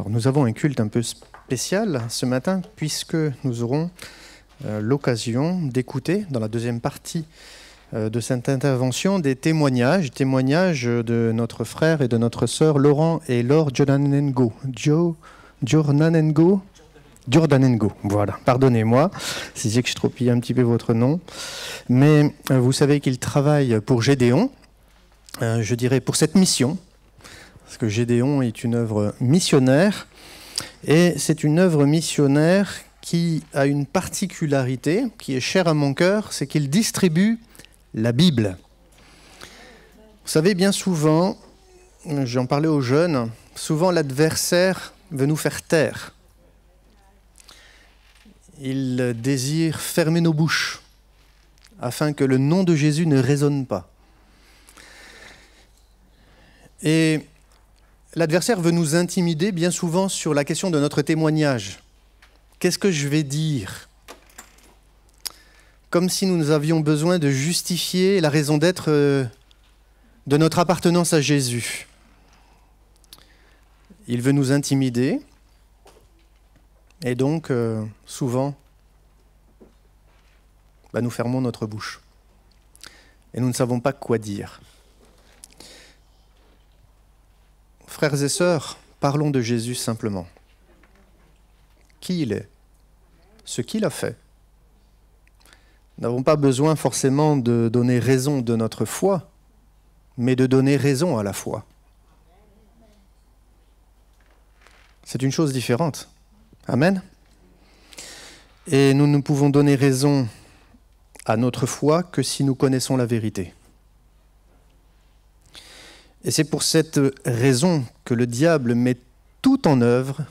Alors, nous avons un culte un peu spécial ce matin puisque nous aurons l'occasion d'écouter dans la deuxième partie de cette intervention des témoignages de notre frère et de notre sœur Laurent et Laure Giordanengo. Giordanengo, voilà, pardonnez-moi si j'ai extropié un petit peu votre nom. Mais vous savez qu'ils travaillent pour Gédéon, je dirais pour cette mission, parce que Gédéon est une œuvre missionnaire, et c'est une œuvre missionnaire qui a une particularité qui est chère à mon cœur, c'est qu'il distribue la Bible. Vous savez, bien souvent, j'en parlais aux jeunes, souvent l'adversaire veut nous faire taire. Il désire fermer nos bouches afin que le nom de Jésus ne résonne pas. Et l'adversaire veut nous intimider bien souvent sur la question de notre témoignage. Qu'est-ce que je vais dire ? Comme si nous avions besoin de justifier la raison d'être de notre appartenance à Jésus. Il veut nous intimider. Et donc, souvent, nous fermons notre bouche. Et nous ne savons pas quoi dire. Frères et sœurs, parlons de Jésus simplement. Qui il est, ce qu'il a fait. Nous n'avons pas besoin forcément de donner raison de notre foi, mais de donner raison à la foi. C'est une chose différente. Amen. Et nous ne pouvons donner raison à notre foi que si nous connaissons la vérité. Et c'est pour cette raison que le diable met tout en œuvre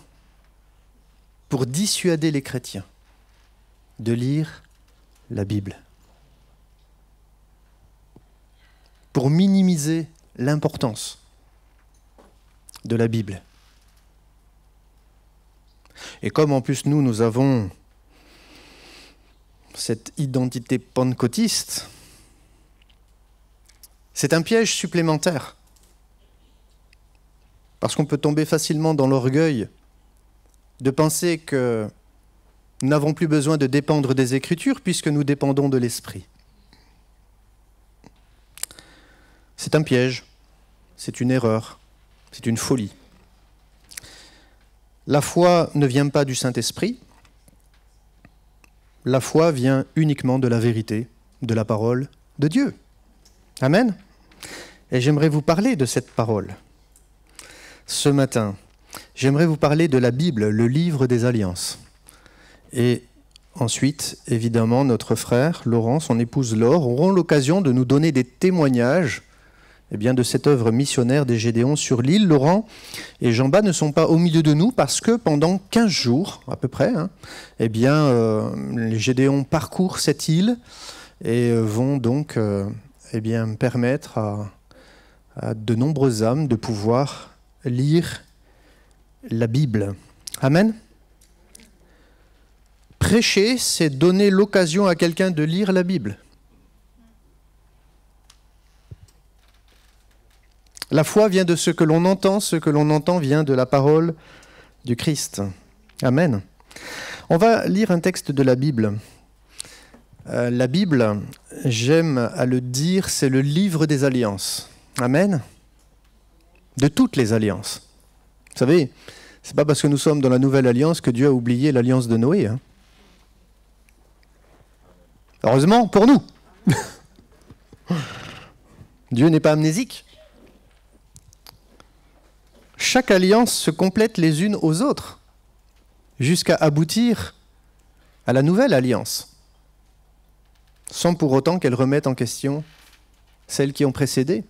pour dissuader les chrétiens de lire la Bible, pour minimiser l'importance de la Bible. Et comme en plus nous avons cette identité pentecôtiste, c'est un piège supplémentaire. Parce qu'on peut tomber facilement dans l'orgueil de penser que nous n'avons plus besoin de dépendre des Écritures puisque nous dépendons de l'Esprit. C'est un piège, c'est une erreur, c'est une folie. La foi ne vient pas du Saint-Esprit, la foi vient uniquement de la vérité, de la parole de Dieu. Amen. Et j'aimerais vous parler de cette parole. Ce matin, j'aimerais vous parler de la Bible, le livre des alliances. Et ensuite, évidemment, notre frère Laurent, son épouse Laure, auront l'occasion de nous donner des témoignages de cette œuvre missionnaire des Gédéons sur l'île. Laurent et Jean-Bas ne sont pas au milieu de nous parce que pendant 15 jours, à peu près, les Gédéons parcourent cette île et vont donc permettre à de nombreuses âmes de pouvoir lire la Bible. Amen. Prêcher, c'est donner l'occasion à quelqu'un de lire la Bible. La foi vient de ce que l'on entend vient de la parole du Christ. Amen. On va lire un texte de la Bible. La Bible, j'aime à le dire, c'est le livre des alliances. Amen. De toutes les alliances. Vous savez, c'est pas parce que nous sommes dans la nouvelle alliance que Dieu a oublié l'alliance de Noé. Heureusement pour nous. Dieu n'est pas amnésique. Chaque alliance se complète les unes aux autres, jusqu'à aboutir à la nouvelle alliance, sans pour autant qu'elle remette en question celles qui ont précédé,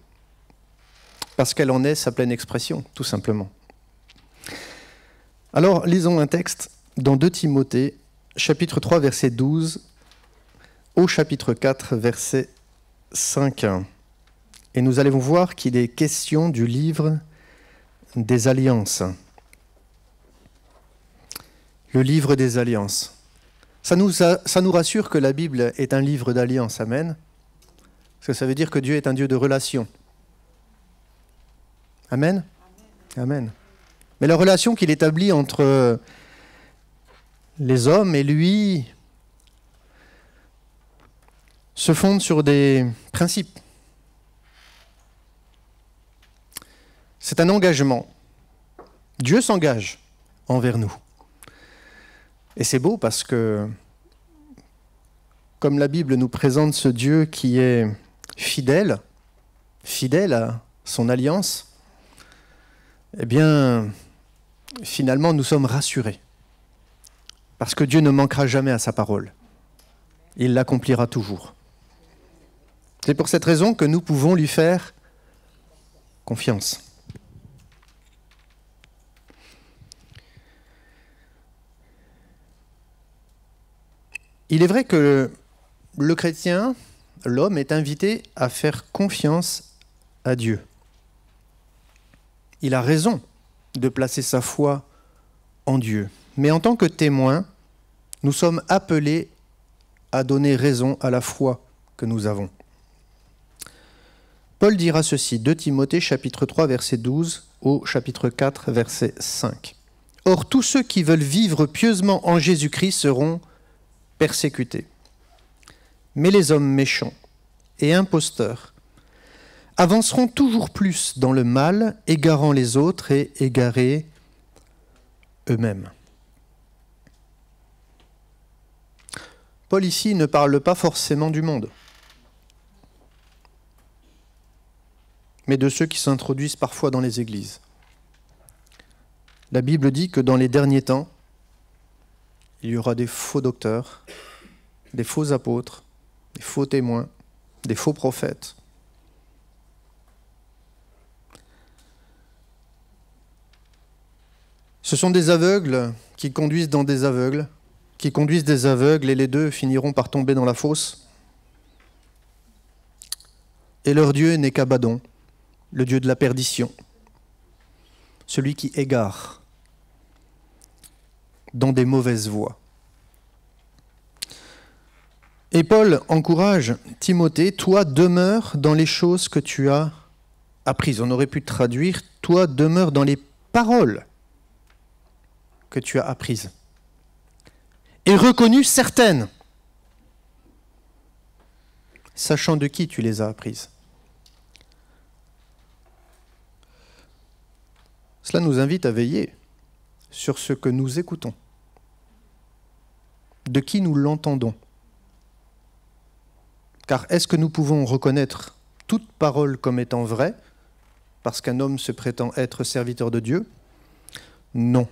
parce qu'elle en est sa pleine expression, tout simplement. Alors, lisons un texte dans 2 Timothée, chapitre 3, verset 12, au chapitre 4, verset 5. Et nous allons voir qu'il est question du livre des alliances. Le livre des alliances. Ça nous rassure que la Bible est un livre d'alliance. Amen. Parce que ça veut dire que Dieu est un Dieu de relations. Amen. Amen. Mais la relation qu'il établit entre les hommes et lui se fonde sur des principes. C'est un engagement. Dieu s'engage envers nous. Et c'est beau parce que, comme la Bible nous présente ce Dieu qui est fidèle à son alliance, eh bien, finalement, nous sommes rassurés. Parce que Dieu ne manquera jamais à sa parole. Il l'accomplira toujours. C'est pour cette raison que nous pouvons lui faire confiance. Il est vrai que le chrétien, l'homme, est invité à faire confiance à Dieu. Il a raison de placer sa foi en Dieu. Mais en tant que témoin, nous sommes appelés à donner raison à la foi que nous avons. Paul dira ceci, 2 Timothée chapitre 3 verset 12 au chapitre 4 verset 5. « Or tous ceux qui veulent vivre pieusement en Jésus-Christ seront persécutés. Mais les hommes méchants et imposteurs avanceront toujours plus dans le mal, égarant les autres et égarés eux-mêmes. » Paul ici ne parle pas forcément du monde, mais de ceux qui s'introduisent parfois dans les églises. La Bible dit que dans les derniers temps, il y aura des faux docteurs, des faux apôtres, des faux témoins, des faux prophètes. Ce sont des aveugles qui conduisent dans des aveugles, qui conduisent des aveugles, et les deux finiront par tomber dans la fosse. Et leur Dieu n'est qu'Abaddon, le Dieu de la perdition, celui qui égare dans des mauvaises voies. Et Paul encourage Timothée, toi demeure dans les choses que tu as apprises. On aurait pu traduire, toi demeure dans les paroles que tu as apprises. Et reconnues certaines, sachant de qui tu les as apprises. Cela nous invite à veiller sur ce que nous écoutons, de qui nous l'entendons. Car est-ce que nous pouvons reconnaître toute parole comme étant vraie, parce qu'un homme se prétend être serviteur de Dieu? Non.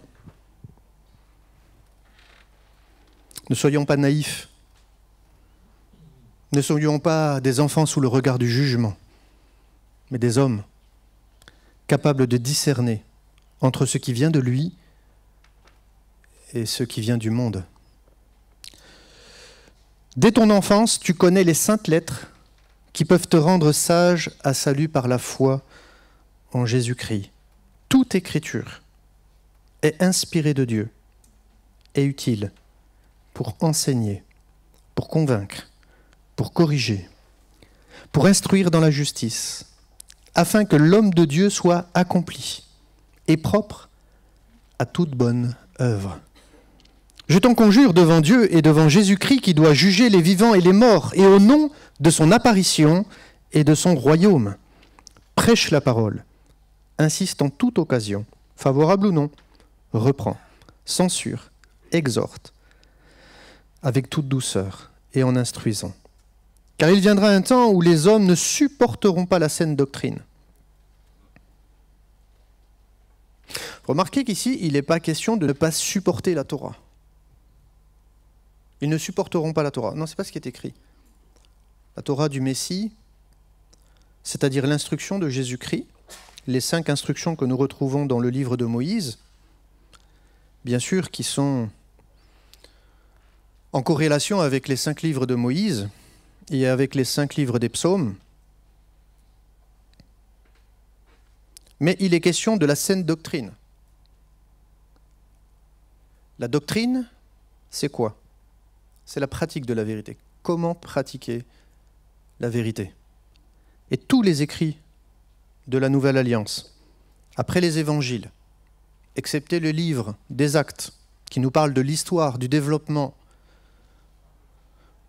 Ne soyons pas naïfs. Ne soyons pas des enfants sous le regard du jugement, mais des hommes capables de discerner entre ce qui vient de lui et ce qui vient du monde. Dès ton enfance, tu connais les saintes lettres qui peuvent te rendre sage à salut par la foi en Jésus-Christ. Toute écriture est inspirée de Dieu et utile pour enseigner, pour convaincre, pour corriger, pour instruire dans la justice, afin que l'homme de Dieu soit accompli et propre à toute bonne œuvre. Je t'en conjure devant Dieu et devant Jésus-Christ qui doit juger les vivants et les morts, et au nom de son apparition et de son royaume. Prêche la parole, insiste en toute occasion, favorable ou non, reprend, censure, exhorte, avec toute douceur et en instruisant. Car il viendra un temps où les hommes ne supporteront pas la saine doctrine. Remarquez qu'ici, il n'est pas question de ne pas supporter la Torah. Ils ne supporteront pas la Torah. Non, ce n'est pas ce qui est écrit. La Torah du Messie, c'est-à-dire l'instruction de Jésus-Christ, les 5 instructions que nous retrouvons dans le livre de Moïse, bien sûr, qui sont en corrélation avec les 5 livres de Moïse et avec les 5 livres des psaumes. Mais il est question de la saine doctrine. La doctrine, c'est quoi? C'est la pratique de la vérité. Comment pratiquer la vérité? Et tous les écrits de la Nouvelle Alliance, après les évangiles, excepté le livre des Actes, qui nous parle de l'histoire, du développement,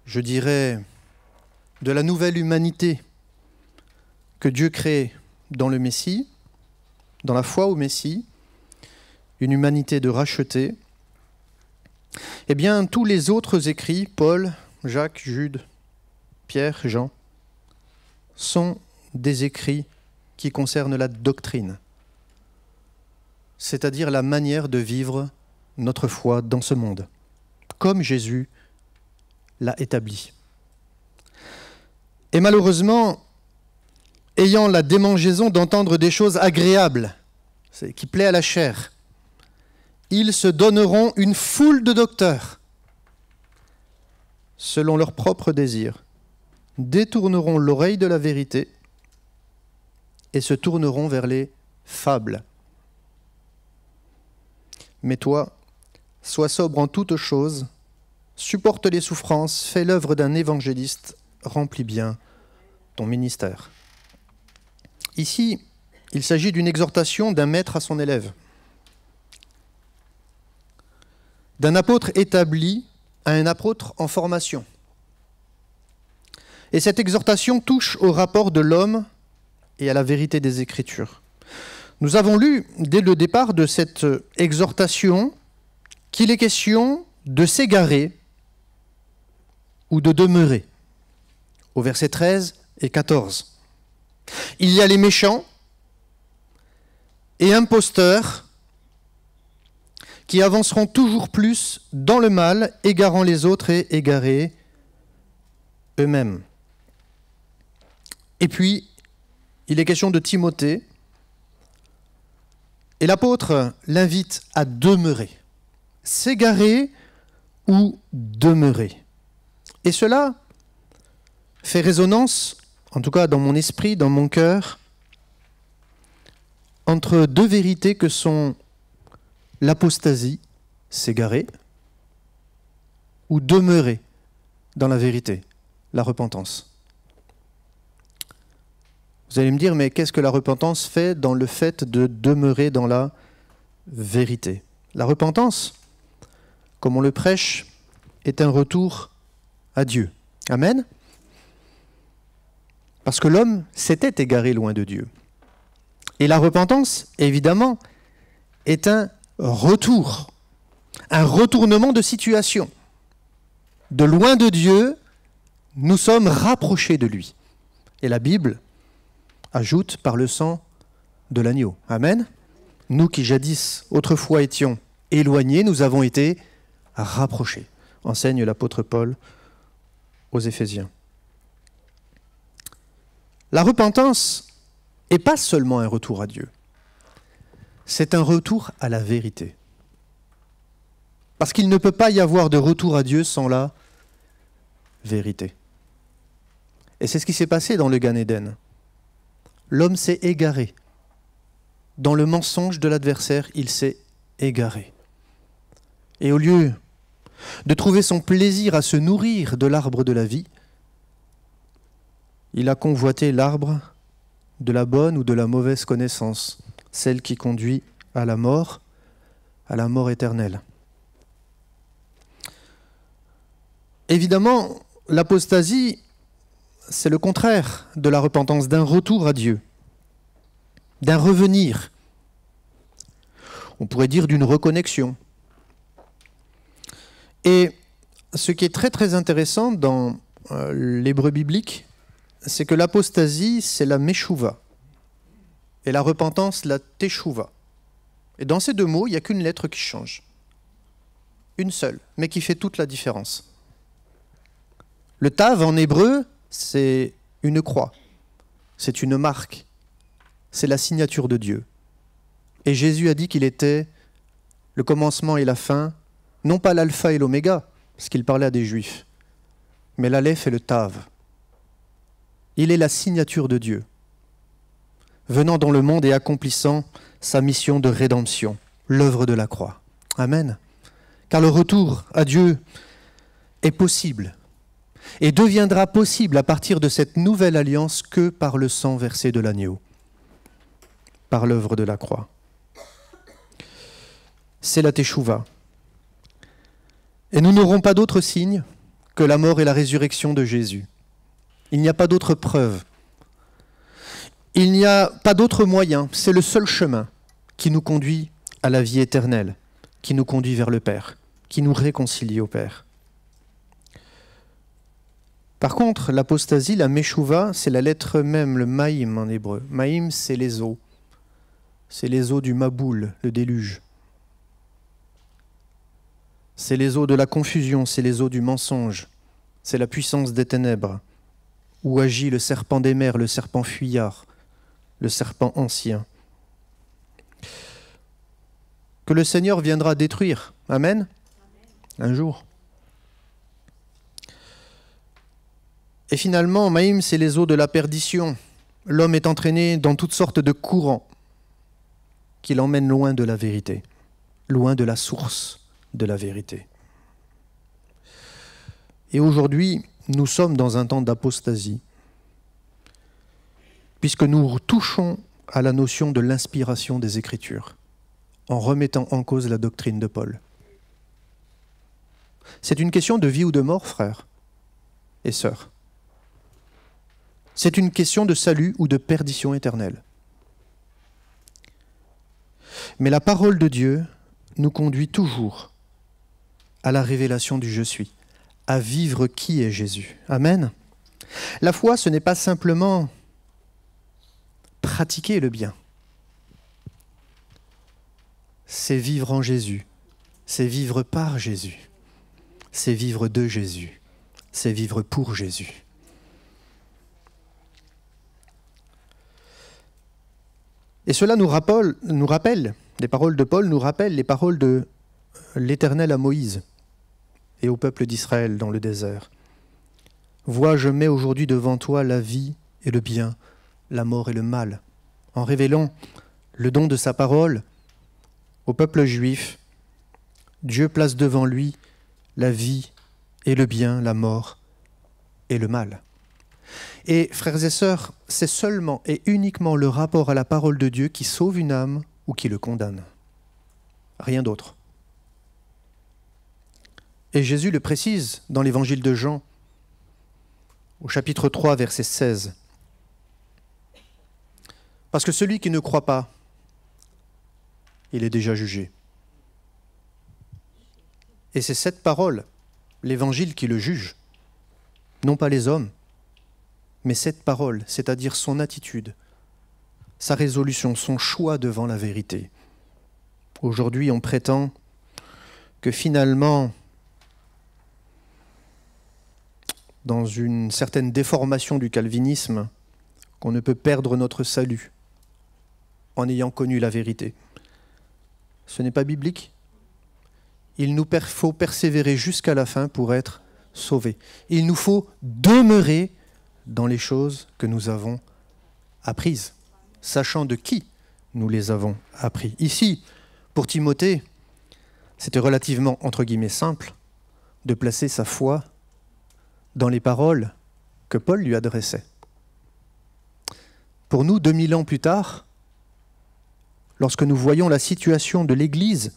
je dirais, de la nouvelle humanité que Dieu crée dans le Messie, dans la foi au Messie, une humanité de rachetés, eh bien, tous les autres écrits, Paul, Jacques, Jude, Pierre, Jean, sont des écrits qui concernent la doctrine, c'est-à-dire la manière de vivre notre foi dans ce monde, comme Jésus l'a établi. Et malheureusement, ayant la démangeaison d'entendre des choses agréables, qui plaît à la chair, ils se donneront une foule de docteurs, selon leurs propres désirs, détourneront l'oreille de la vérité et se tourneront vers les fables. Mais toi, sois sobre en toutes choses, supporte les souffrances, fais l'œuvre d'un évangéliste, remplis bien ton ministère. Ici, il s'agit d'une exhortation d'un maître à son élève, d'un apôtre établi à un apôtre en formation. Et cette exhortation touche au rapport de l'homme et à la vérité des Écritures. Nous avons lu, dès le départ de cette exhortation, qu'il est question de s'égarer ou de demeurer, au verset 13 et 14. Il y a les méchants et imposteurs qui avanceront toujours plus dans le mal, égarant les autres et égarés eux-mêmes. Et puis, il est question de Timothée, et l'apôtre l'invite à demeurer, s'égarer ou demeurer. Et cela fait résonance, en tout cas dans mon esprit, dans mon cœur, entre deux vérités que sont l'apostasie, s'égarer, ou demeurer dans la vérité, la repentance. Vous allez me dire, mais qu'est-ce que la repentance fait dans le fait de demeurer dans la vérité? La repentance, comme on le prêche, est un retour à Dieu. Amen? Parce que l'homme s'était égaré loin de Dieu. Et la repentance, évidemment, est un retour, un retournement de situation. De loin de Dieu, nous sommes rapprochés de lui. Et la Bible ajoute par le sang de l'agneau. Amen. Nous qui jadis, autrefois étions éloignés, nous avons été rapprochés, enseigne l'apôtre Paul aux Éphésiens. La repentance n'est pas seulement un retour à Dieu, c'est un retour à la vérité. Parce qu'il ne peut pas y avoir de retour à Dieu sans la vérité. Et c'est ce qui s'est passé dans le Gan Éden. L'homme s'est égaré. Dans le mensonge de l'adversaire, il s'est égaré. Et au lieu de trouver son plaisir à se nourrir de l'arbre de la vie, il a convoité l'arbre de la bonne ou de la mauvaise connaissance, celle qui conduit à la mort éternelle. Évidemment, l'apostasie, c'est le contraire de la repentance, d'un retour à Dieu, d'un revenir. On pourrait dire d'une reconnexion. Et ce qui est très très intéressant dans l'hébreu biblique, c'est que l'apostasie, c'est la meshuva, et la repentance, la teshuva. Et dans ces deux mots, il n'y a qu'une lettre qui change. Une seule, mais qui fait toute la différence. Le tav en hébreu, c'est une croix, c'est une marque, c'est la signature de Dieu. Et Jésus a dit qu'il était le commencement et la fin, non pas l'alpha et l'oméga, parce qu'il parlait à des juifs, mais l'aleph et le tav. Il est la signature de Dieu, venant dans le monde et accomplissant sa mission de rédemption, l'œuvre de la croix. Amen. Car le retour à Dieu est possible et deviendra possible à partir de cette nouvelle alliance que par le sang versé de l'agneau, par l'œuvre de la croix. c'est la Teshuvah. Et nous n'aurons pas d'autre signe que la mort et la résurrection de Jésus. Il n'y a pas d'autre preuve. Il n'y a pas d'autre moyen. C'est le seul chemin qui nous conduit à la vie éternelle, qui nous conduit vers le Père, qui nous réconcilie au Père. Par contre, l'apostasie, la Meshuva, c'est la lettre même, le Maïm en hébreu. Maïm, c'est les eaux. C'est les eaux du Maboul, le déluge. C'est les eaux de la confusion, c'est les eaux du mensonge. C'est la puissance des ténèbres, où agit le serpent des mers, le serpent fuyard, le serpent ancien. Que le Seigneur viendra détruire. Amen. Un jour. Et finalement, Maïm, c'est les eaux de la perdition. L'homme est entraîné dans toutes sortes de courants qui l'emmènent loin de la vérité, loin de la source de la vérité. Et aujourd'hui, nous sommes dans un temps d'apostasie, puisque nous touchons à la notion de l'inspiration des Écritures, en remettant en cause la doctrine de Paul. C'est une question de vie ou de mort, frères et sœurs. C'est une question de salut ou de perdition éternelle. Mais la parole de Dieu nous conduit toujours à la révélation du je suis, à vivre qui est Jésus. Amen. La foi, ce n'est pas simplement pratiquer le bien. C'est vivre en Jésus, c'est vivre par Jésus, c'est vivre de Jésus, c'est vivre pour Jésus. Et cela nous rappelle, les paroles de Paul nous rappellent les paroles de l'Éternel à Moïse et au peuple d'Israël dans le désert. « Vois, je mets aujourd'hui devant toi la vie et le bien, la mort et le mal. » En révélant le don de sa parole au peuple juif, Dieu place devant lui la vie et le bien, la mort et le mal. Et frères et sœurs, c'est seulement et uniquement le rapport à la parole de Dieu qui sauve une âme ou qui le condamne. Rien d'autre. Et Jésus le précise dans l'évangile de Jean, au chapitre 3, verset 16. Parce que celui qui ne croit pas, il est déjà jugé. Et c'est cette parole, l'évangile, qui le juge, non pas les hommes, mais cette parole, c'est-à-dire son attitude, sa résolution, son choix devant la vérité. Aujourd'hui, on prétend que finalement, dans une certaine déformation du calvinisme, qu'on ne peut perdre notre salut en ayant connu la vérité. Ce n'est pas biblique. Il nous faut persévérer jusqu'à la fin pour être sauvés. Il nous faut demeurer dans les choses que nous avons apprises, sachant de qui nous les avons appris. Ici, pour Timothée, c'était relativement, entre guillemets, simple de placer sa foi dans les paroles que Paul lui adressait. Pour nous, 2000 ans plus tard, lorsque nous voyons la situation de l'Église,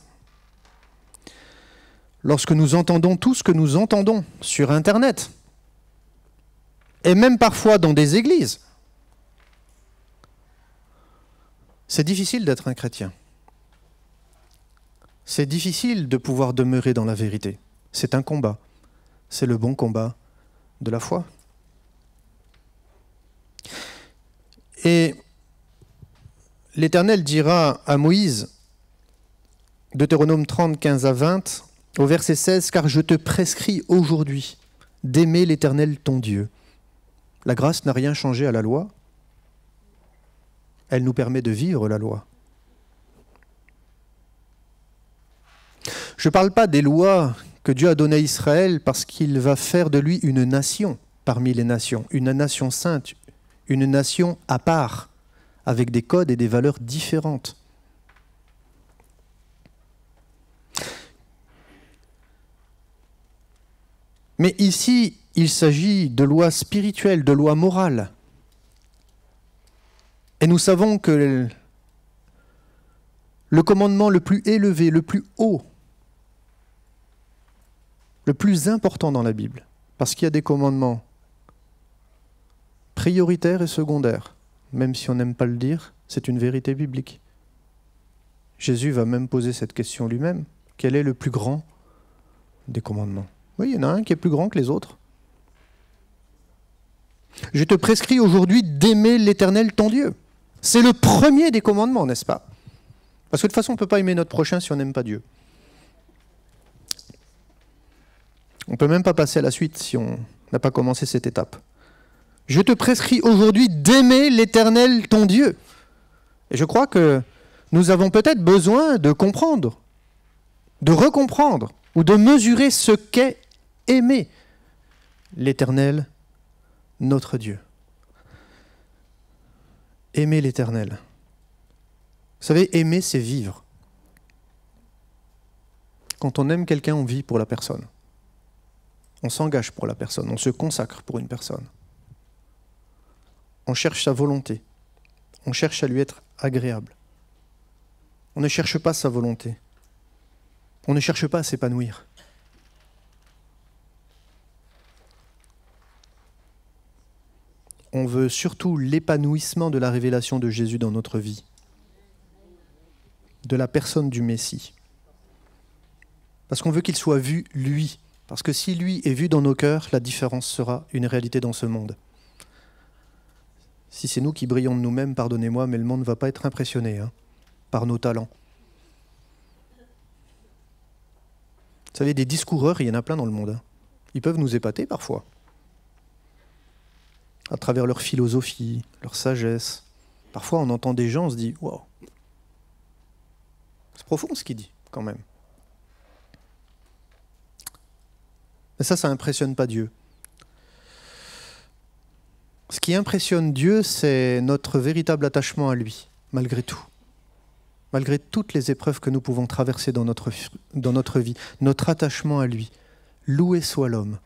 lorsque nous entendons tout ce que nous entendons sur Internet, et même parfois dans des églises, c'est difficile d'être un chrétien. C'est difficile de pouvoir demeurer dans la vérité. C'est un combat. C'est le bon combat de la foi. Et l'Éternel dira à Moïse, Deutéronome 30, 15 à 20, au verset 16, « Car je te prescris aujourd'hui d'aimer l'Éternel ton Dieu. » La grâce n'a rien changé à la loi. Elle nous permet de vivre la loi. Je ne parle pas des lois que Dieu a données à Israël parce qu'il va faire de lui une nation parmi les nations, une nation sainte, une nation à part, avec des codes et des valeurs différentes. Mais ici, il s'agit de lois spirituelles, de lois morales. Et nous savons que le commandement le plus élevé, le plus haut, le plus important dans la Bible. Parce qu'il y a des commandements prioritaires et secondaires. Même si on n'aime pas le dire, c'est une vérité biblique. Jésus va même poser cette question lui-même. Quel est le plus grand des commandements? Oui, il y en a un qui est plus grand que les autres. Je te prescris aujourd'hui d'aimer l'Éternel ton Dieu. C'est le premier des commandements, n'est-ce pas? Parce que de toute façon, on ne peut pas aimer notre prochain si on n'aime pas Dieu. On ne peut même pas passer à la suite si on n'a pas commencé cette étape. Je te prescris aujourd'hui d'aimer l'Éternel ton Dieu. Et je crois que nous avons peut-être besoin de comprendre, de recomprendre ou de mesurer ce qu'est aimer l'Éternel, notre Dieu. Aimer l'Éternel. Vous savez, aimer, c'est vivre. Quand on aime quelqu'un, on vit pour la personne. On s'engage pour la personne, on se consacre pour une personne. On cherche sa volonté. On cherche à lui être agréable. On ne cherche pas sa volonté. On ne cherche pas à s'épanouir. On veut surtout l'épanouissement de la révélation de Jésus dans notre vie, de la personne du Messie. Parce qu'on veut qu'il soit vu, lui. Parce que si lui est vu dans nos cœurs, la différence sera une réalité dans ce monde. Si c'est nous qui brillons de nous-mêmes, pardonnez-moi, mais le monde ne va pas être impressionné par nos talents. Vous savez, des discoureurs, il y en a plein dans le monde. Ils peuvent nous épater parfois. À travers leur philosophie, leur sagesse. Parfois, on entend des gens, on se dit « Wow, c'est profond ce qu'il dit, quand même. » Mais ça n'impressionne pas Dieu. Ce qui impressionne Dieu, c'est notre véritable attachement à lui, malgré tout. Malgré toutes les épreuves que nous pouvons traverser dans notre vie, notre attachement à lui. Loué soit l'homme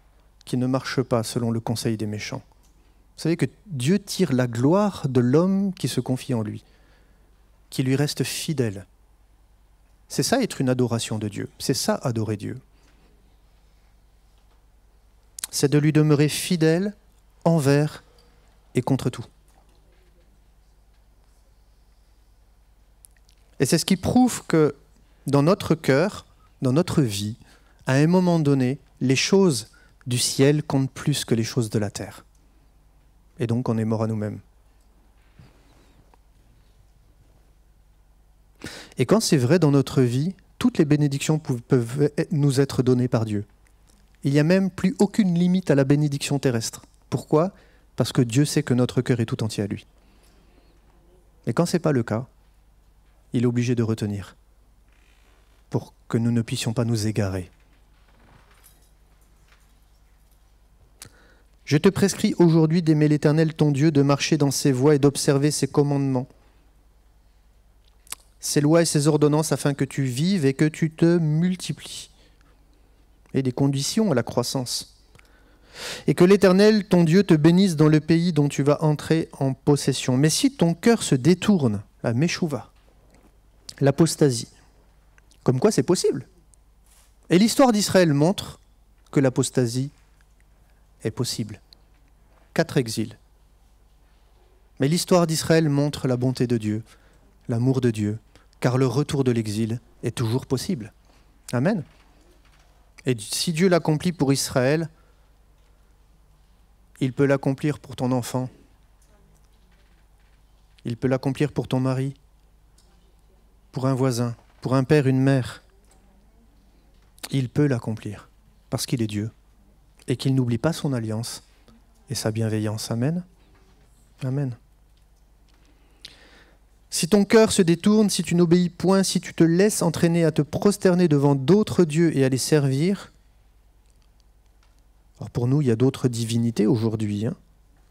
qui ne marche pas selon le conseil des méchants. Vous savez que Dieu tire la gloire de l'homme qui se confie en lui, qui lui reste fidèle. C'est ça être une adoration de Dieu, c'est ça adorer Dieu. C'est de lui demeurer fidèle envers et contre tout. Et c'est ce qui prouve que dans notre cœur, dans notre vie, à un moment donné, les choses du ciel comptent plus que les choses de la terre. Et donc on est mort à nous-mêmes. Et quand c'est vrai dans notre vie, toutes les bénédictions peuvent nous être données par Dieu. Il n'y a même plus aucune limite à la bénédiction terrestre. Pourquoi ? Parce que Dieu sait que notre cœur est tout entier à lui. Et quand ce n'est pas le cas, il est obligé de retenir pour que nous ne puissions pas nous égarer. Je te prescris aujourd'hui d'aimer l'Éternel ton Dieu, de marcher dans ses voies et d'observer ses commandements, ses lois et ses ordonnances, afin que tu vives et que tu te multiplies. Et des conditions à la croissance. Et que l'Éternel ton Dieu te bénisse dans le pays dont tu vas entrer en possession. Mais si ton cœur se détourne, la méchouva, l'apostasie, comme quoi c'est possible. Et l'histoire d'Israël montre que l'apostasie est possible. 4 exils. Mais l'histoire d'Israël montre la bonté de Dieu, l'amour de Dieu, car le retour de l'exil est toujours possible. Amen. Et si Dieu l'accomplit pour Israël, il peut l'accomplir pour ton enfant. Il peut l'accomplir pour ton mari, pour un voisin, pour un père, une mère. Il peut l'accomplir parce qu'il est Dieu et qu'il n'oublie pas son alliance et sa bienveillance. Amen. Amen. Si ton cœur se détourne, si tu n'obéis point, si tu te laisses entraîner à te prosterner devant d'autres dieux et à les servir, alors pour nous, il y a d'autres divinités aujourd'hui,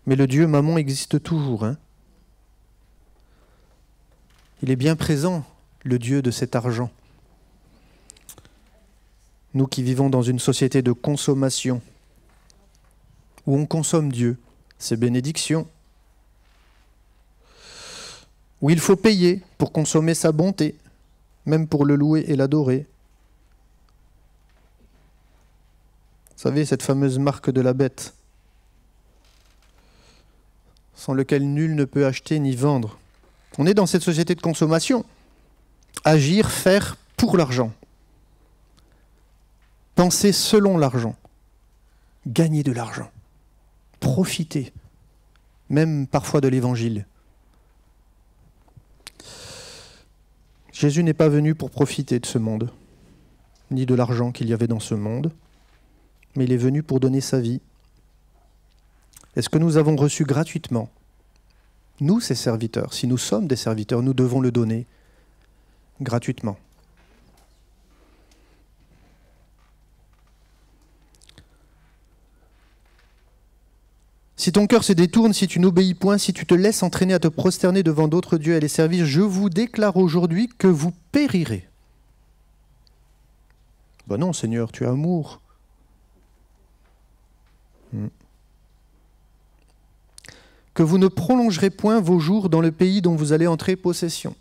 mais le Dieu Mammon existe toujours. Il est bien présent, le Dieu de cet argent. Nous qui vivons dans une société de consommation, où on consomme Dieu, ses bénédictions, où il faut payer pour consommer sa bonté, même pour le louer et l'adorer. Vous savez, cette fameuse marque de la bête, sans lequel nul ne peut acheter ni vendre. On est dans cette société de consommation. Agir, faire pour l'argent. Penser selon l'argent. Gagner de l'argent. Profiter, même parfois de l'évangile. Jésus n'est pas venu pour profiter de ce monde, ni de l'argent qu'il y avait dans ce monde, mais il est venu pour donner sa vie. Est-ce que nous avons reçu gratuitement? Nous, ses serviteurs, si nous sommes des serviteurs, nous devons le donner gratuitement. Si ton cœur se détourne, si tu n'obéis point, si tu te laisses entraîner à te prosterner devant d'autres dieux et à les servir, je vous déclare aujourd'hui que vous périrez. Ben non, Seigneur, tu es amour. Que vous ne prolongerez point vos jours dans le pays dont vous allez entrer possession,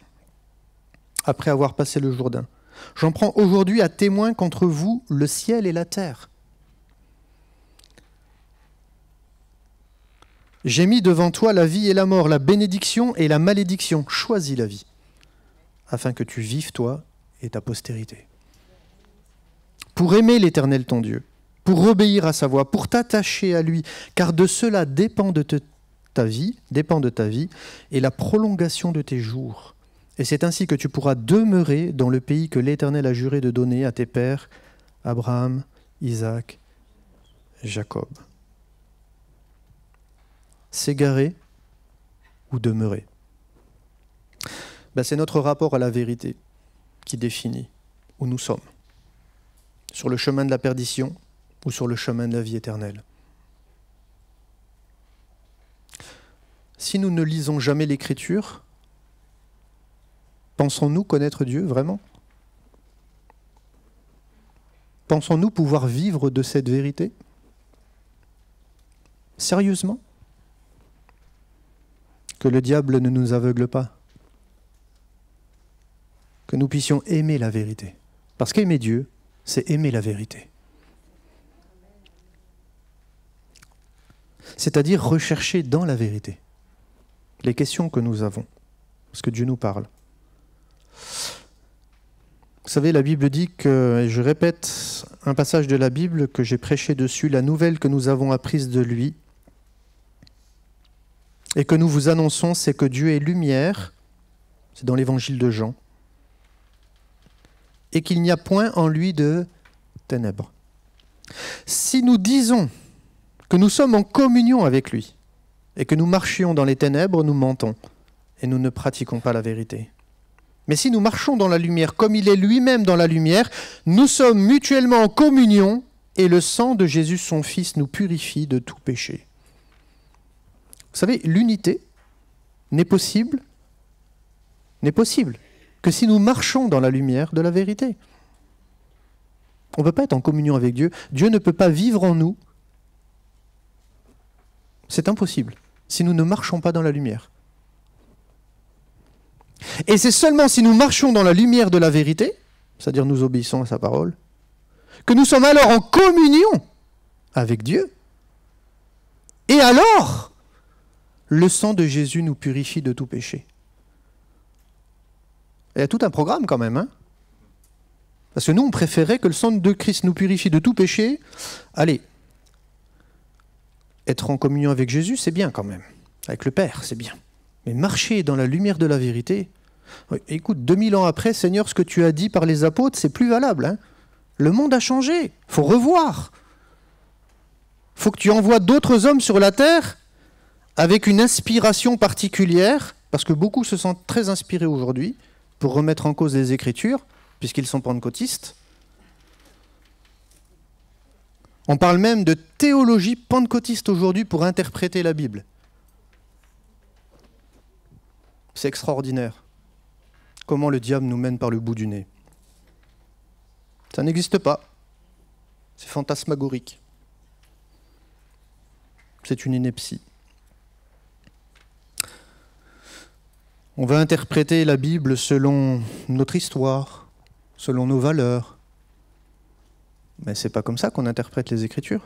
après avoir passé le Jourdain. J'en prends aujourd'hui à témoin contre vous le ciel et la terre. J'ai mis devant toi la vie et la mort, la bénédiction et la malédiction. Choisis la vie, afin que tu vives toi et ta postérité. Pour aimer l'Éternel ton Dieu, pour obéir à sa voix, pour t'attacher à lui, car de cela dépend de ta vie et la prolongation de tes jours. Et c'est ainsi que tu pourras demeurer dans le pays que l'Éternel a juré de donner à tes pères, Abraham, Isaac, Jacob. S'égarer ou demeurer. C'est notre rapport à la vérité qui définit où nous sommes. Sur le chemin de la perdition ou sur le chemin de la vie éternelle. Si nous ne lisons jamais l'Écriture, pensons-nous connaître Dieu vraiment? Pensons-nous pouvoir vivre de cette vérité? Sérieusement? Que le diable ne nous aveugle pas. Que nous puissions aimer la vérité. Parce qu'aimer Dieu, c'est aimer la vérité. C'est-à-dire rechercher dans la vérité les questions que nous avons, parce que Dieu nous parle. Vous savez, la Bible dit que, et je répète un passage de la Bible que j'ai prêché dessus, la nouvelle que nous avons apprise de lui, et que nous vous annonçons, c'est que Dieu est lumière, c'est dans l'évangile de Jean, et qu'il n'y a point en lui de ténèbres. Si nous disons que nous sommes en communion avec lui, et que nous marchions dans les ténèbres, nous mentons, et nous ne pratiquons pas la vérité. Mais si nous marchons dans la lumière, comme il est lui-même dans la lumière, nous sommes mutuellement en communion, et le sang de Jésus, son Fils, nous purifie de tout péché. Vous savez, l'unité n'est possible que si nous marchons dans la lumière de la vérité. On ne peut pas être en communion avec Dieu. Dieu ne peut pas vivre en nous. C'est impossible si nous ne marchons pas dans la lumière. Et c'est seulement si nous marchons dans la lumière de la vérité, c'est-à-dire nous obéissons à sa parole, que nous sommes alors en communion avec Dieu. Et alors, le sang de Jésus nous purifie de tout péché. Il y a tout un programme quand même, hein? Parce que nous, on préférait que le sang de Christ nous purifie de tout péché. Allez, être en communion avec Jésus, c'est bien quand même. Avec le Père, c'est bien. Mais marcher dans la lumière de la vérité, écoute, 2000 ans après, Seigneur, ce que tu as dit par les apôtres, c'est plus valable, hein? Le monde a changé, il faut revoir. Il faut que tu envoies d'autres hommes sur la terre avec une inspiration particulière, parce que beaucoup se sentent très inspirés aujourd'hui pour remettre en cause les Écritures, puisqu'ils sont pentecôtistes. On parle même de théologie pentecôtiste aujourd'hui pour interpréter la Bible. C'est extraordinaire. Comment le diable nous mène par le bout du nez. Ça n'existe pas. C'est fantasmagorique. C'est une ineptie. On va interpréter la Bible selon notre histoire, selon nos valeurs. Mais ce n'est pas comme ça qu'on interprète les Écritures.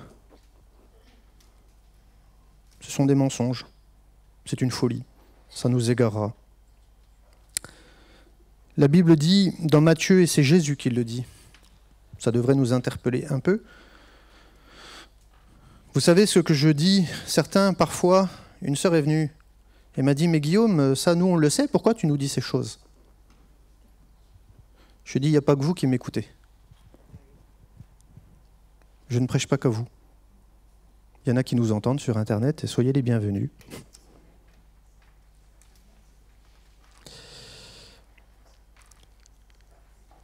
Ce sont des mensonges. C'est une folie. Ça nous égarera. La Bible dit dans Matthieu, et c'est Jésus qui le dit, ça devrait nous interpeller un peu. Vous savez ce que je dis, certains, parfois, une sœur est venue et m'a dit « Mais Guillaume, ça nous on le sait, pourquoi tu nous dis ces choses ?» Je dis « Il n'y a pas que vous qui m'écoutez. Je ne prêche pas qu'à vous. Il y en a qui nous entendent sur Internet et soyez les bienvenus. »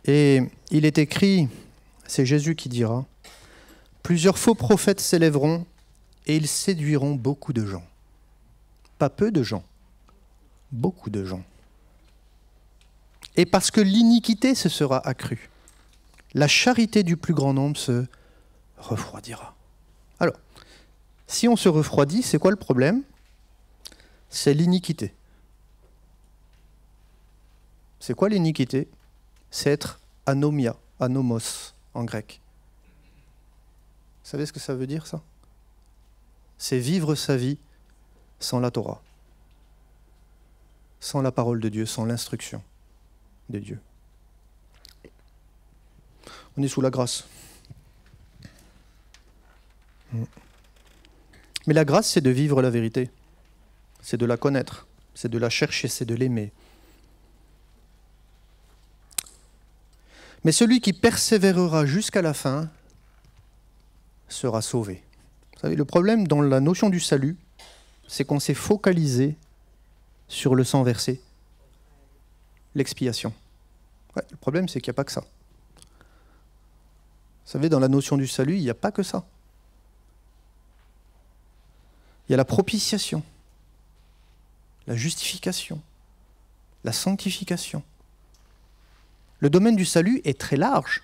Et il est écrit, c'est Jésus qui dira, « Plusieurs faux prophètes s'élèveront et ils séduiront beaucoup de gens. » Pas peu de gens, beaucoup de gens. Et parce que l'iniquité se sera accrue, la charité du plus grand nombre se refroidira. Alors, si on se refroidit, c'est quoi le problème? C'est l'iniquité. C'est quoi l'iniquité? C'est être anomia, anomos en grec. Vous savez ce que ça veut dire, ça? C'est vivre sa vie sans la Torah, sans la parole de Dieu, sans l'instruction de Dieu. On est sous la grâce. Mais la grâce, c'est de vivre la vérité. C'est de la connaître, c'est de la chercher, c'est de l'aimer. Mais celui qui persévérera jusqu'à la fin sera sauvé. Vous savez, le problème dans la notion du salut, c'est qu'on s'est focalisé sur le sang versé, l'expiation. Ouais, le problème, c'est qu'il n'y a pas que ça. Vous savez, dans la notion du salut, il n'y a pas que ça. Il y a la propitiation, la justification, la sanctification. Le domaine du salut est très large,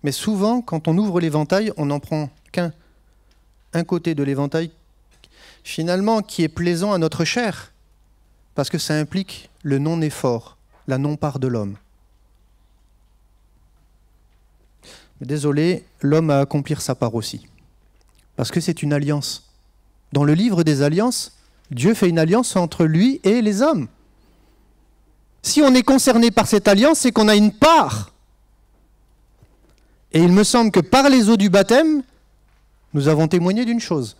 mais souvent, quand on ouvre l'éventail, on n'en prend qu'un côté de l'éventail, finalement, qui est plaisant à notre chair, parce que ça implique le non-effort, la non-part de l'homme. Mais désolé, l'homme a à accomplir sa part aussi, parce que c'est une alliance. Dans le livre des alliances, Dieu fait une alliance entre lui et les hommes. Si on est concerné par cette alliance, c'est qu'on a une part. Et il me semble que par les eaux du baptême, nous avons témoigné d'une chose.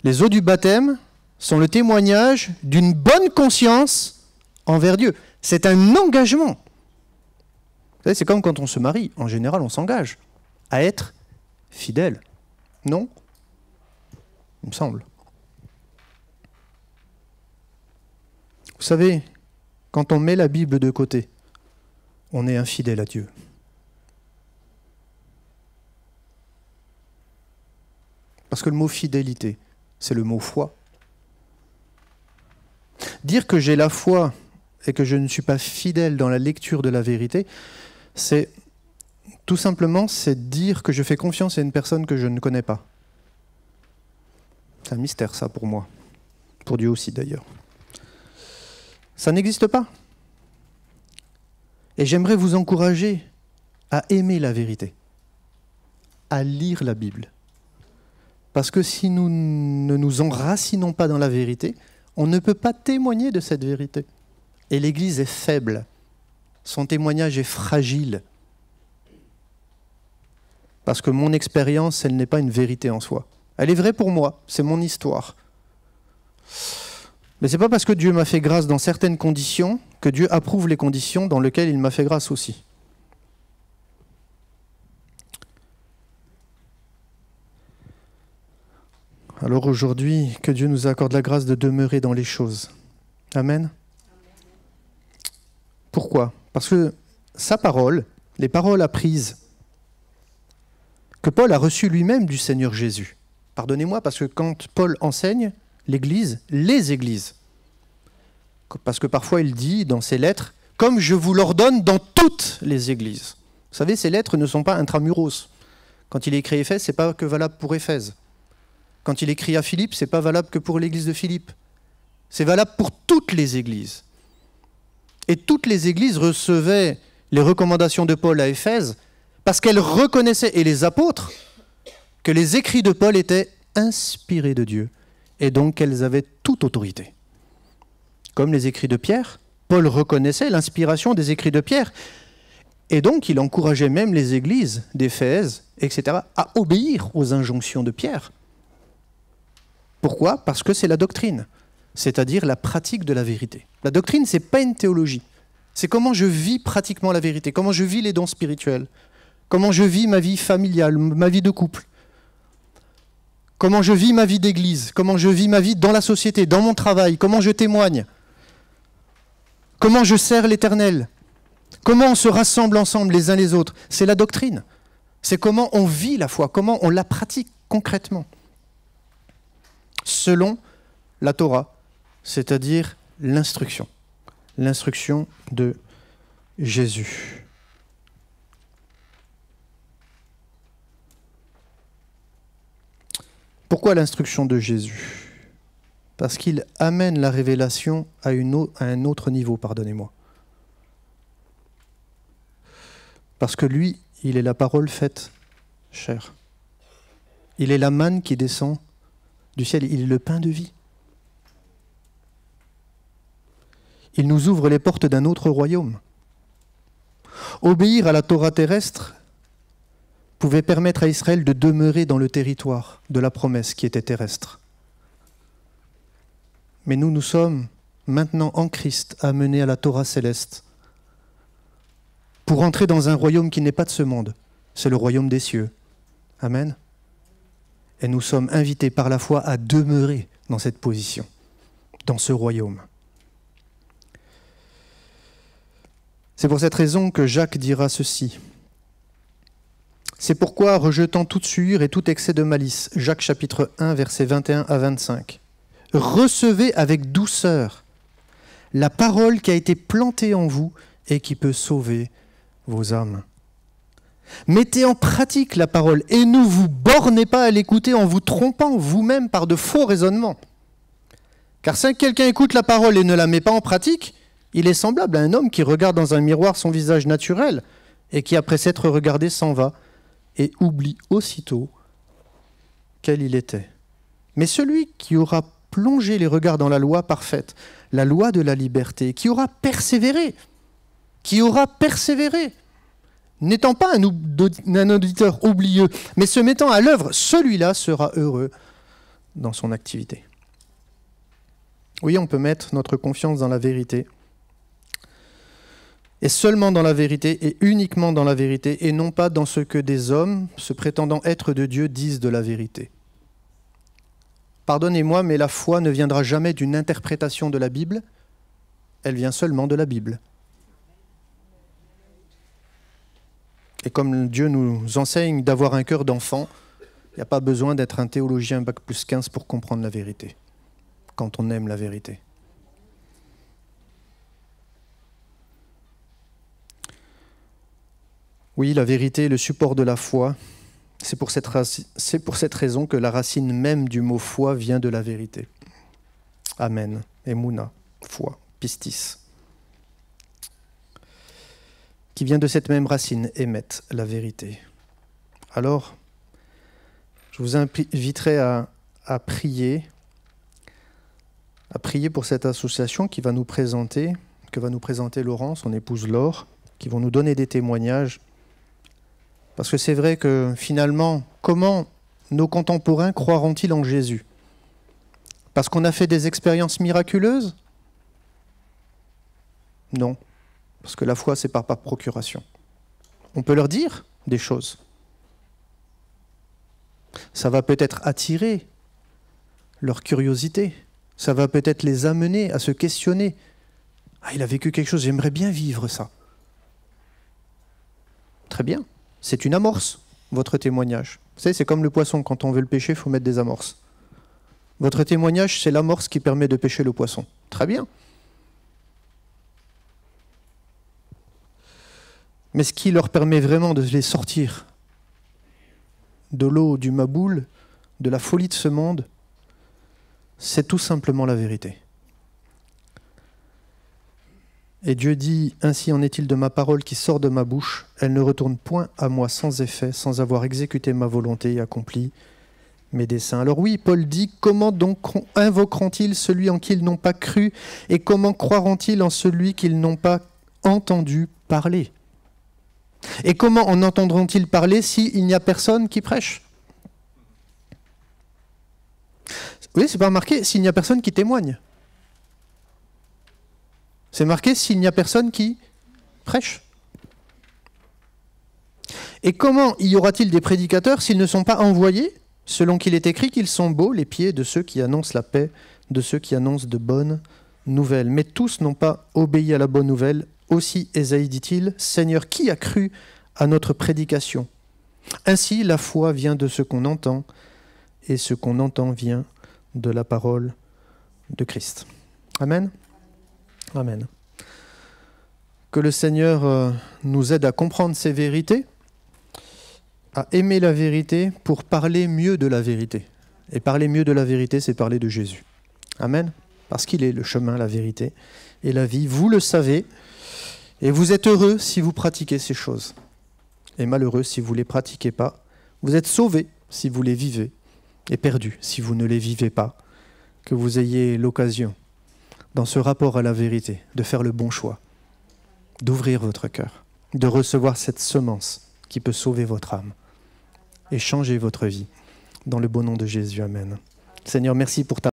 Les eaux du baptême sont le témoignage d'une bonne conscience envers Dieu. C'est un engagement. Vous savez, c'est comme quand on se marie. En général, on s'engage à être fidèle. Non? Il me semble. Vous savez, quand on met la Bible de côté, on est infidèle à Dieu. Parce que le mot fidélité, c'est le mot foi. Dire que j'ai la foi et que je ne suis pas fidèle dans la lecture de la vérité, c'est tout simplement c'est dire que je fais confiance à une personne que je ne connais pas. C'est un mystère ça pour moi, pour Dieu aussi d'ailleurs. Ça n'existe pas. Et j'aimerais vous encourager à aimer la vérité, à lire la Bible. Parce que si nous ne nous enracinons pas dans la vérité, on ne peut pas témoigner de cette vérité. Et l'Église est faible. Son témoignage est fragile. Parce que mon expérience, elle n'est pas une vérité en soi. Elle est vraie pour moi, c'est mon histoire. Mais ce n'est pas parce que Dieu m'a fait grâce dans certaines conditions que Dieu approuve les conditions dans lesquelles il m'a fait grâce aussi. Alors aujourd'hui, que Dieu nous accorde la grâce de demeurer dans les choses. Amen. Pourquoi? Parce que sa parole, les paroles apprises, que Paul a reçues lui-même du Seigneur Jésus. Pardonnez-moi, parce que quand Paul enseigne, l'Église, les Églises, parce que parfois il dit dans ses lettres, « Comme je vous l'ordonne dans toutes les Églises ». Vous savez, ces lettres ne sont pas intramuros. Quand il écrit Éphèse, ce n'est pas que valable pour Éphèse. Quand il écrit à Philippe, ce n'est pas valable que pour l'église de Philippe. C'est valable pour toutes les églises. Et toutes les églises recevaient les recommandations de Paul à Éphèse parce qu'elles reconnaissaient, et les apôtres, que les écrits de Paul étaient inspirés de Dieu et donc qu'elles avaient toute autorité. Comme les écrits de Pierre, Paul reconnaissait l'inspiration des écrits de Pierre et donc il encourageait même les églises d'Éphèse, etc., à obéir aux injonctions de Pierre. Pourquoi ? Parce que c'est la doctrine, c'est-à-dire la pratique de la vérité. La doctrine, ce n'est pas une théologie. C'est comment je vis pratiquement la vérité, comment je vis les dons spirituels, comment je vis ma vie familiale, ma vie de couple, comment je vis ma vie d'église, comment je vis ma vie dans la société, dans mon travail, comment je témoigne, comment je sers l'Éternel, comment on se rassemble ensemble les uns les autres. C'est la doctrine. C'est comment on vit la foi, comment on la pratique concrètement, selon la Torah, c'est-à-dire l'instruction de Jésus. Pourquoi l'instruction de Jésus ? Parce qu'il amène la révélation à un autre niveau, pardonnez-moi. Parce que lui, il est la parole faite chair. Il est la manne qui descend du ciel, il est le pain de vie. Il nous ouvre les portes d'un autre royaume. Obéir à la Torah terrestre pouvait permettre à Israël de demeurer dans le territoire de la promesse qui était terrestre. Mais nous sommes maintenant en Christ amenés à la Torah céleste pour entrer dans un royaume qui n'est pas de ce monde, c'est le royaume des cieux. Amen. Et nous sommes invités par la foi à demeurer dans cette position, dans ce royaume. C'est pour cette raison que Jacques dira ceci. C'est pourquoi, rejetant toute souillure et tout excès de malice, Jacques chapitre 1, versets 21 à 25, recevez avec douceur la parole qui a été plantée en vous et qui peut sauver vos âmes. Mettez en pratique la parole et ne vous bornez pas à l'écouter en vous trompant vous-même par de faux raisonnements. Car si quelqu'un écoute la parole et ne la met pas en pratique, il est semblable à un homme qui regarde dans un miroir son visage naturel et qui, après s'être regardé, s'en va et oublie aussitôt quel il était. Mais celui qui aura plongé les regards dans la loi parfaite, la loi de la liberté, qui aura persévéré, n'étant pas un auditeur oublieux, mais se mettant à l'œuvre, celui-là sera heureux dans son activité. Oui, on peut mettre notre confiance dans la vérité, et seulement dans la vérité, et uniquement dans la vérité, et non pas dans ce que des hommes, se prétendant être de Dieu, disent de la vérité. Pardonnez-moi, mais la foi ne viendra jamais d'une interprétation de la Bible, elle vient seulement de la Bible. Et comme Dieu nous enseigne d'avoir un cœur d'enfant, il n'y a pas besoin d'être un théologien bac plus 15 pour comprendre la vérité, quand on aime la vérité. Oui, la vérité est le support de la foi. C'est pour cette raison que la racine même du mot foi vient de la vérité. Amen. Emouna, foi, pistis. Qui vient de cette même racine, émet, la vérité. Alors, je vous inviterai à prier pour cette association que va nous présenter Laurent, son épouse Laure, qui vont nous donner des témoignages. Parce que c'est vrai que finalement, comment nos contemporains croiront-ils en Jésus ? Parce qu'on a fait des expériences miraculeuses ? Non. Parce que la foi, c'est par procuration. On peut leur dire des choses. Ça va peut-être attirer leur curiosité. Ça va peut-être les amener à se questionner. Ah, il a vécu quelque chose, j'aimerais bien vivre ça. Très bien. C'est une amorce, votre témoignage. Vous savez, c'est comme le poisson, quand on veut le pêcher, il faut mettre des amorces. Votre témoignage, c'est l'amorce qui permet de pêcher le poisson. Très bien. Mais ce qui leur permet vraiment de les sortir de l'eau, du maboule, de la folie de ce monde, c'est tout simplement la vérité. Et Dieu dit, ainsi en est-il de ma parole qui sort de ma bouche, elle ne retourne point à moi sans effet, sans avoir exécuté ma volonté et accompli mes desseins. Alors oui, Paul dit, comment donc invoqueront-ils celui en qui ils n'ont pas cru, et comment croiront-ils en celui qu'ils n'ont pas entendu parler? Et comment en entendront-ils parler s'il n'y a personne qui prêche? Oui, c'est pas marqué s'il n'y a personne qui témoigne. C'est marqué s'il n'y a personne qui prêche. Et comment y aura-t-il des prédicateurs s'ils ne sont pas envoyés, selon qu'il est écrit qu'ils sont beaux, les pieds de ceux qui annoncent la paix, de ceux qui annoncent de bonnes nouvelles. Mais tous n'ont pas obéi à la bonne nouvelle. Aussi Ésaïe dit-il, Seigneur, qui a cru à notre prédication? Ainsi, la foi vient de ce qu'on entend, et ce qu'on entend vient de la parole de Christ. Amen. Amen. Que le Seigneur nous aide à comprendre ces vérités, à aimer la vérité pour parler mieux de la vérité. Et parler mieux de la vérité, c'est parler de Jésus. Amen. Parce qu'il est le chemin, la vérité et la vie. Vous le savez. Et vous êtes heureux si vous pratiquez ces choses. Et malheureux si vous ne les pratiquez pas. Vous êtes sauvés si vous les vivez. Et perdus si vous ne les vivez pas. Que vous ayez l'occasion, dans ce rapport à la vérité, de faire le bon choix, d'ouvrir votre cœur, de recevoir cette semence qui peut sauver votre âme et changer votre vie. Dans le beau nom de Jésus, amen. Seigneur, merci pour ta